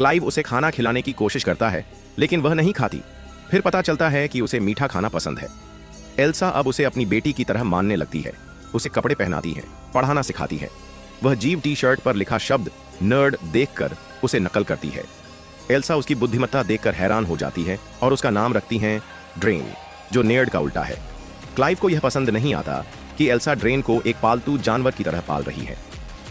Clive उसे खाना खिलाने की कोशिश करता है, लेकिन वह नहीं खाती। फिर पता चलता है कि उसे मीठा खाना पसंद है। एल्सा अब उसे अपनी बेटी की तरह मानने लगती है, उसे कपड़े पहनाती है, पढ़ाना सिखाती है। वह जीव टी शर्ट पर लिखा शब्द नर्ड देखकर उसे नकल करती है। एल्सा उसकी बुद्धिमत्ता देखकर हैरान हो जाती है और उसका नाम रखती हैं ड्रेन, जो नेर्ड का उल्टा है। क्लाइव को यह पसंद नहीं आता कि एल्सा ड्रेन को एक पालतू जानवर की तरह पाल रही है।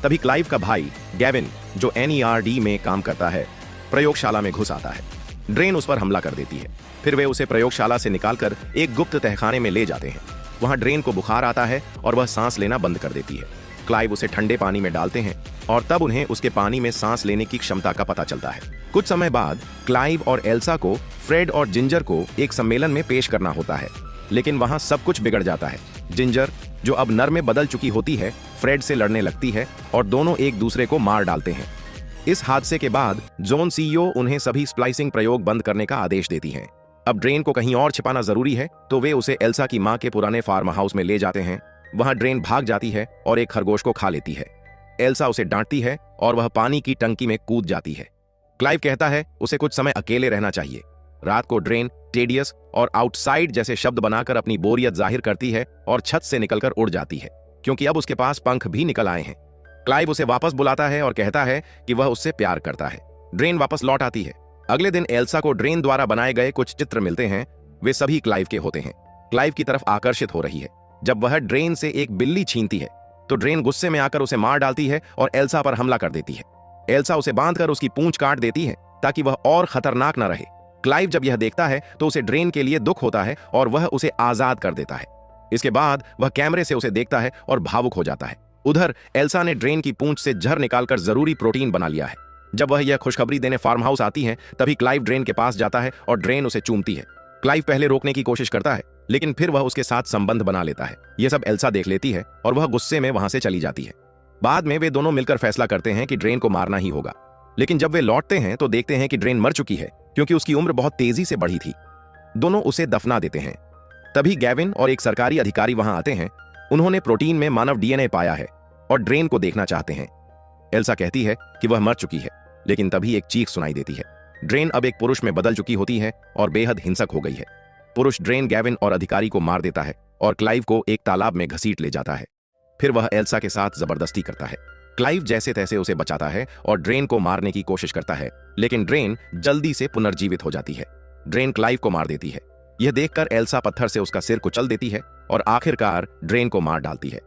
तभी क्लाइव का भाई गैविन, जो NERD में काम करता है, प्रयोगशाला में घुस आता है। ड्रेन उस पर हमला कर देती है। फिर वे उसे प्रयोगशाला से निकालकर एक गुप्त तहखाने में ले जाते हैं। वहां ड्रेन को बुखार आता है और वह सांस लेना बंद कर देती है। क्लाइव उसे ठंडे पानी में डालते हैं और तब उन्हें उसके पानी में सांस लेने की क्षमता का पता चलता है। कुछ समय बाद क्लाइव और एल्सा को फ्रेड और जिंजर को एक सम्मेलन में पेश करना होता है, लेकिन वहां सब कुछ बिगड़ जाता है। जिंजर, जो अब नर में बदल चुकी होती है, फ्रेड से लड़ने लगती है और दोनों एक दूसरे को मार डालते हैं। इस हादसे के बाद जोन CEO उन्हें सभी स्प्लाइसिंग प्रयोग बंद करने का आदेश देती है। अब ड्रेन को कहीं और छिपाना जरूरी है, तो वे उसे एल्सा की मां के पुराने फार्म हाउस में ले जाते हैं। वहां ड्रेन भाग जाती है और एक खरगोश को खा लेती है। एल्सा उसे डांटती है और वह पानी की टंकी में कूद जाती है। क्लाइव कहता है उसे कुछ समय अकेले रहना चाहिए। रात को ड्रेन टेडियस और आउटसाइड जैसे शब्द बनाकर अपनी बोरियत जाहिर करती है और छत से निकलकर उड़ जाती है, क्योंकि अब उसके पास पंख भी निकल आए हैं। क्लाइव उसे वापस बुलाता है और कहता है कि वह उससे प्यार करता है। ड्रेन वापस लौट आती है। अगले दिन एल्सा को ड्रेन द्वारा बनाए गए कुछ चित्र मिलते हैं। वे सभी क्लाइव के होते हैं। क्लाइव की तरफ आकर्षित हो रही है। जब वह ड्रेन से एक बिल्ली छीनती है तो ड्रेन गुस्से में आकर उसे मार डालती है और एल्सा पर हमला कर देती है। एल्सा उसे बांधकर उसकी पूंछ काट देती है ताकि वह और खतरनाक न रहे। क्लाइव जब यह देखता है तो उसे ड्रेन के लिए दुख होता है और वह उसे आजाद कर देता है। इसके बाद वह कैमरे से उसे देखता है और भावुक हो जाता है। उधर एल्सा ने ड्रेन की पूंछ से जहर निकालकर जरूरी प्रोटीन बना लिया है। जब वह यह खुशखबरी देने फार्म हाउस आती है, तभी क्लाइव ड्रेन के पास जाता है और ड्रेन उसे चूमती है। क्लाइव पहले रोकने की कोशिश करता है, लेकिन फिर वह उसके साथ संबंध बना लेता है। यह सब एल्सा देख लेती है और वह गुस्से में वहां से चली जाती है। बाद में वे दोनों मिलकर फैसला करते हैं कि ड्रेन को मारना ही होगा, लेकिन जब वे लौटते हैं तो देखते हैं कि ड्रेन मर चुकी है, क्योंकि उसकी उम्र बहुत तेजी से बढ़ी थी। दोनों उसे दफना देते हैं। तभी गैविन और एक सरकारी अधिकारी वहां आते हैं। उन्होंने प्रोटीन में मानव DNA पाया है और ड्रेन को देखना चाहते हैं। एल्सा कहती है कि वह मर चुकी है, लेकिन तभी एक चीख सुनाई देती है। ड्रेन अब एक पुरुष में बदल चुकी होती है और बेहद हिंसक हो गई है। पुरुष ड्रेन गैविन और अधिकारी को मार देता है और क्लाइव को एक तालाब में घसीट ले जाता है। फिर वह एल्सा के साथ जबरदस्ती करता है। क्लाइव जैसे तैसे उसे बचाता है और ड्रेन को मारने की कोशिश करता है, लेकिन ड्रेन जल्दी से पुनर्जीवित हो जाती है। ड्रेन क्लाइव को मार देती है। यह देखकर एल्सा पत्थर से उसका सिर कुचल देती है और आखिरकार ड्रेन को मार डालती है।